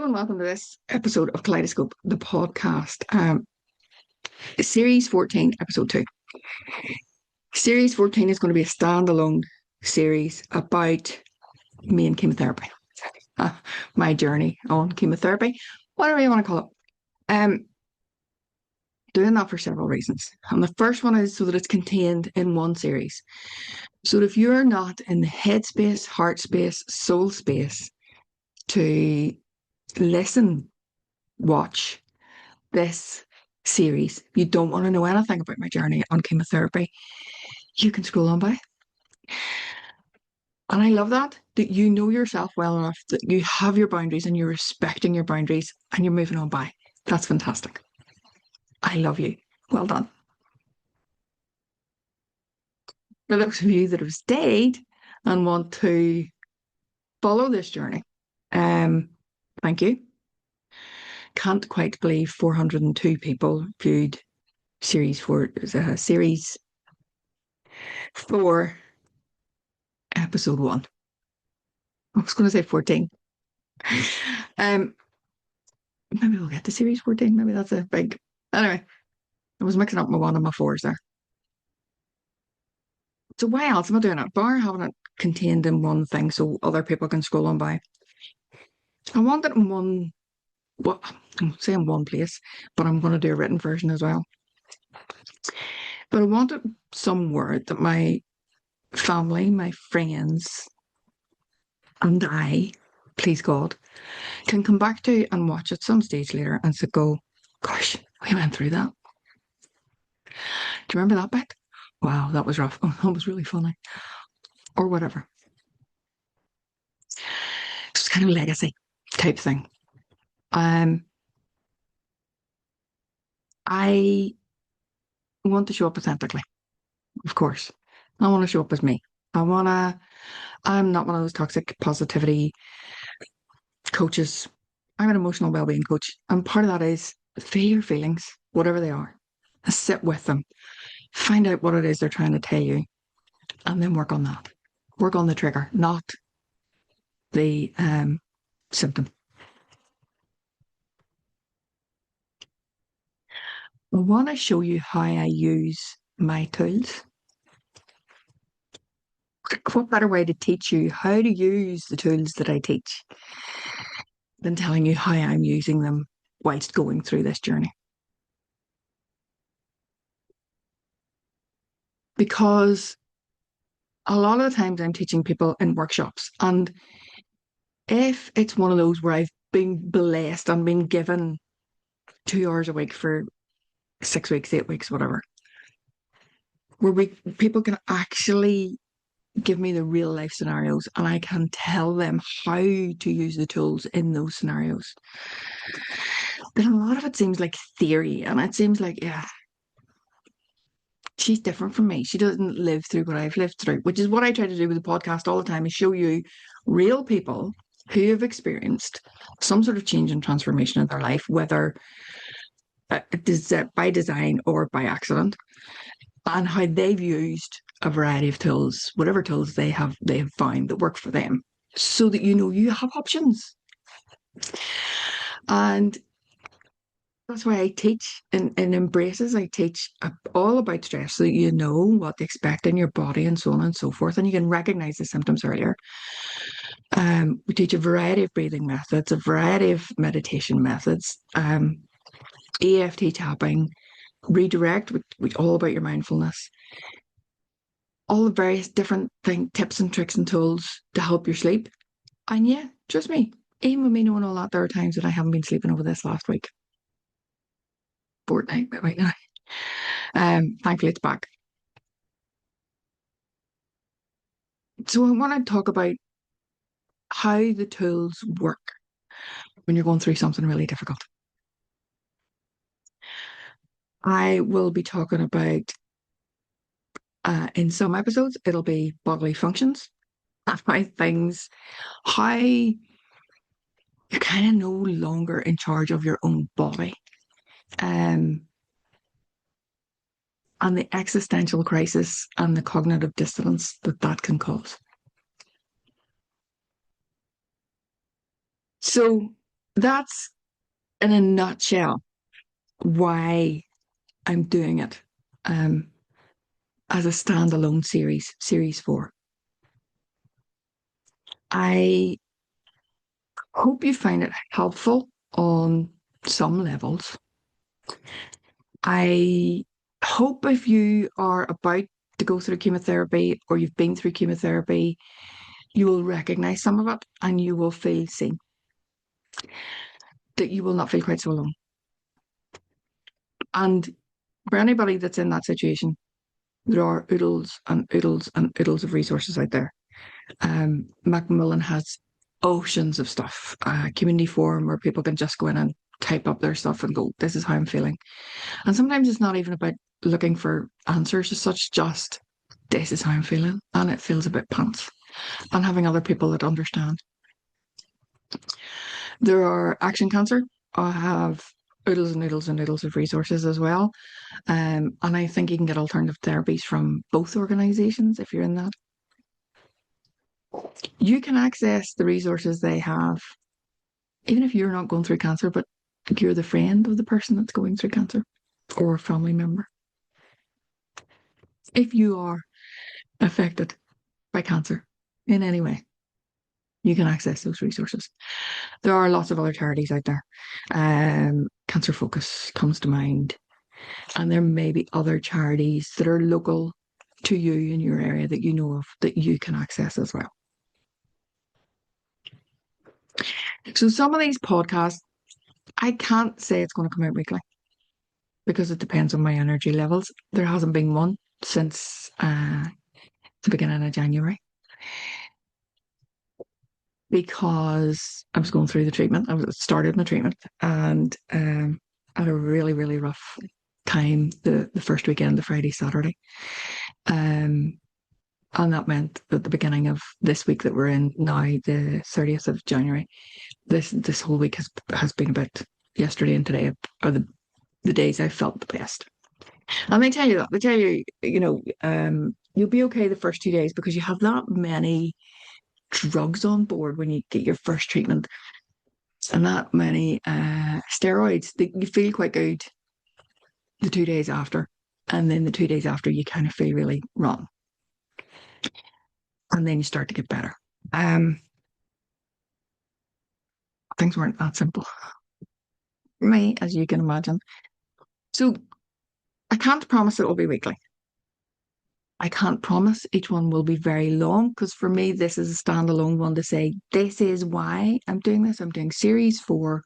Hello and welcome to this episode of Kaleidoscope, the podcast. Series 14, episode 2. Series 14 is going to be a standalone series about me and chemotherapy. My journey on chemotherapy, whatever you want to call it. Doing that for several reasons. And the first one is so that it's contained in one series. So that if you're not in the head space, heart space, soul space to listen, watch this series, you don't want to know anything about my journey on chemotherapy, you can scroll on by. And I love that you know yourself well enough that you have your boundaries and you're respecting your boundaries and you're moving on by. That's fantastic. I love you. Well done. For those of you that have stayed and want to follow this journey, thank you. Can't quite believe 402 people viewed series 4, episode 1. I was going to say 14. Maybe we'll get to series 14. Maybe that's a big. Anyway, I was mixing up my 1 and my 4s there. So why else am I doing it? Bar having it contained in one thing so other people can scroll on by. I want it in one. Well, I'm saying one place, but I'm going to do a written version as well. But I want it somewhere that my family, my friends, and I, please God, can come back to and watch at some stage later and go, gosh, we went through that. Do you remember that bit? Wow, that was rough. Oh, that was really funny. Or whatever. It's kind of a legacy type thing. I want to show up authentically, of course. I want to show up as me. I'm not one of those toxic positivity coaches. I'm an emotional well-being coach. And part of that is feel your feelings, whatever they are. Sit with them. Find out what it is they're trying to tell you. And then work on that. Work on the trigger, not the symptom. I want to show you how I use my tools. What better way to teach you how to use the tools that I teach than telling you how I'm using them whilst going through this journey? Because a lot of the times I'm teaching people in workshops, and if it's one of those where I've been blessed and been given 2 hours a week for 6 weeks, 8 weeks, whatever, where people can actually give me the real life scenarios and I can tell them how to use the tools in those scenarios, then a lot of it seems like theory, and it seems like, yeah, she's different from me. She doesn't live through what I've lived through, which is what I try to do with the podcast all the time, is show you real people who have experienced some sort of change and transformation in their life, whether by design or by accident, and how they've used a variety of tools, whatever tools they have found that work for them, so that you know you have options. And that's why I teach in embraces. I teach all about stress so that you know what to expect in your body and so on and so forth, and you can recognize the symptoms earlier. We teach a variety of breathing methods, a variety of meditation methods, EFT tapping, redirect, which all about your mindfulness, all the various different tips and tricks and tools to help your sleep. And yeah, trust me, even with me knowing all that, there are times that I haven't been sleeping over this last week. Fortnight, right now. Thankfully it's back. So I want to talk about how the tools work when you're going through something really difficult. I will be talking about, in some episodes, it'll be bodily functions, how you're kind of no longer in charge of your own body. And the existential crisis and the cognitive dissonance that can cause. So that's in a nutshell why I'm doing it um, as a standalone series four. I hope you find it helpful on some levels. I hope if you are about to go through chemotherapy or you've been through chemotherapy, you will recognize some of it and you will feel seen, that you will not feel quite so alone. And for anybody that's in that situation, there are oodles and oodles and oodles of resources out there. Macmillan has oceans of stuff, community forum where people can just go in and type up their stuff and go, this is how I'm feeling. And sometimes it's not even about looking for answers as such, just this is how I'm feeling. And it feels a bit pants. And having other people that understand. There are Action Cancer. I have oodles and oodles and oodles of resources as well. And I think you can get alternative therapies from both organizations if you're in that. You can access the resources they have, even if you're not going through cancer, but you're the friend of the person that's going through cancer or a family member. If you are affected by cancer in any way, you can access those resources. There are lots of other charities out there. Cancer Focus comes to mind. And there may be other charities that are local to you in your area that you know of that you can access as well. So some of these podcasts, I can't say it's going to come out weekly because it depends on my energy levels. There hasn't been one since the beginning of January because I was going through the treatment. I was started my treatment and had a really, really rough time the first weekend, the Friday, Saturday. And that meant that the beginning of this week that we're in now, the 30th of January, this whole week has been about yesterday and today are the days I felt the best. And they tell you that. They tell you, you'll be okay the first 2 days because you have that many drugs on board when you get your first treatment and that many steroids that you feel quite good the 2 days after. And then the 2 days after, you kind of feel really wrong. And then you start to get better. Things weren't that simple for me, as you can imagine. So I can't promise it will be weekly. I can't promise each one will be very long because for me, this is a standalone one to say, this is why I'm doing this. I'm doing series four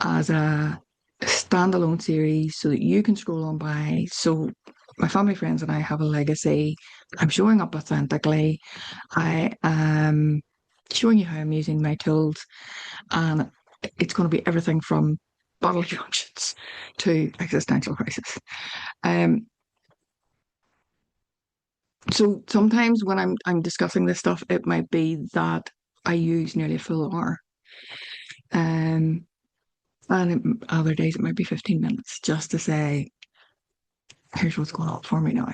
as a standalone series so that you can scroll on by. So my family, friends, and I have a legacy. I'm showing up authentically. I am showing you how I'm using my tools, and it's going to be everything from bodily functions to existential crisis. Um, so sometimes when I'm discussing this stuff, it might be that I use nearly a full hour. Um, other days it might be 15 minutes just to say, here's what's going on for me now.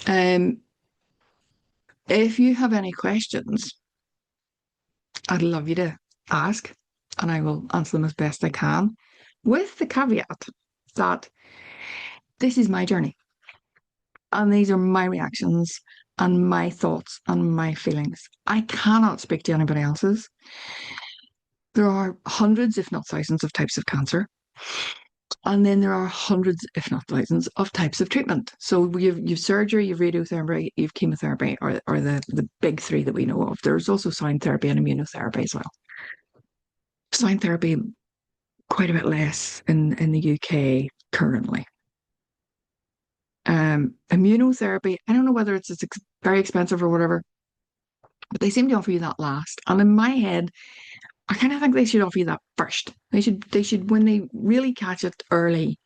Um, if you have any questions, I'd love you to ask and I will answer them as best I can, with the caveat that this is my journey and these are my reactions and my thoughts and my feelings. I cannot speak to anybody else's. There are hundreds, if not thousands, of types of cancer. And then there are hundreds, if not thousands, of types of treatment. So you've surgery, you've radiotherapy, you've chemotherapy, or the big three that we know of. There's also sound therapy and immunotherapy as well. Sound therapy, quite a bit less in the UK currently. Immunotherapy, I don't know whether it's very expensive or whatever, but they seem to offer you that last. And in my head, I kind of think they should offer you that first. They should when they really catch it early,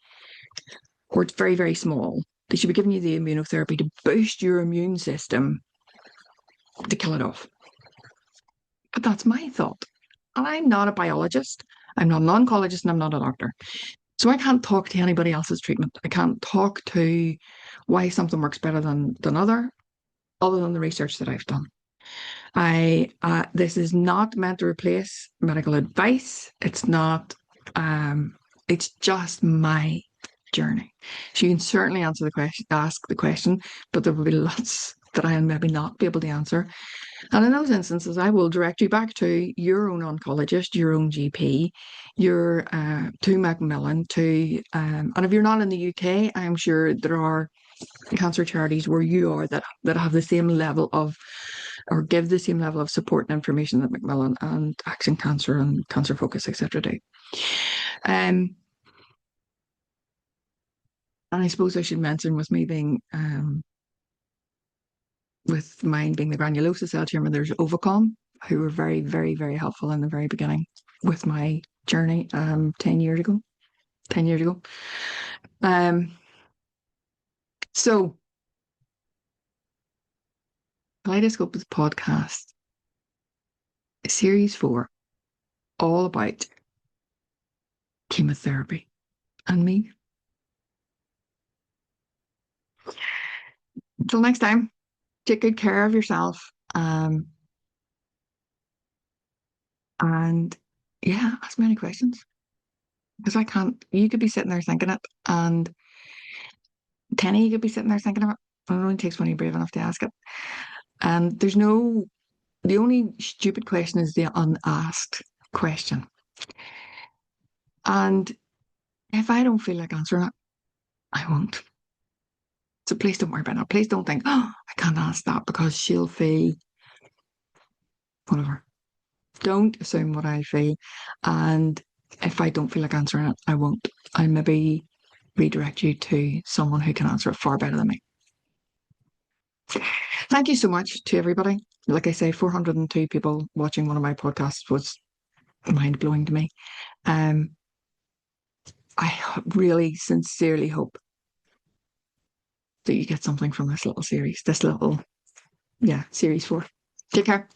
or it's very, very small, they should be giving you the immunotherapy to boost your immune system to kill it off. But that's my thought. And I'm not a biologist, I'm not an oncologist, and I'm not a doctor. So I can't talk to anybody else's treatment. I can't talk to why something works better than other than the research that I've done. This is not meant to replace medical advice. It's not, it's just my journey. So you can certainly ask the question, but there will be lots that I'll maybe not be able to answer. And in those instances, I will direct you back to your own oncologist, your own GP, to Macmillan, and if you're not in the UK, I'm sure there are cancer charities where you are that have the same level of or give the same level of support and information that Macmillan and Action Cancer and Cancer Focus, etc. do. And I suppose I should mention with mine being the granulosa cell tumor, there's Ovacom, who were very, very, very helpful in the very beginning with my journey 10 years ago. 10 years ago. So Kaleidoscope is podcast, series 4, all about chemotherapy and me. Until next time, take good care of yourself. And yeah, ask me any questions. Because I can't, you could be sitting there thinking it, and Kenny, you could be sitting there thinking of it. And it only takes one brave enough to ask it. And the only stupid question is the unasked question. And if I don't feel like answering it, I won't. So please don't worry about it. Please don't think, oh, I can't ask that because she'll feel whatever. Don't assume what I feel. And if I don't feel like answering it, I won't. I'll maybe redirect you to someone who can answer it far better than me. Thank you so much to everybody. Like I say, 402 people watching one of my podcasts was mind blowing to me. I really sincerely hope that you get something from this little series, series 4. Take care.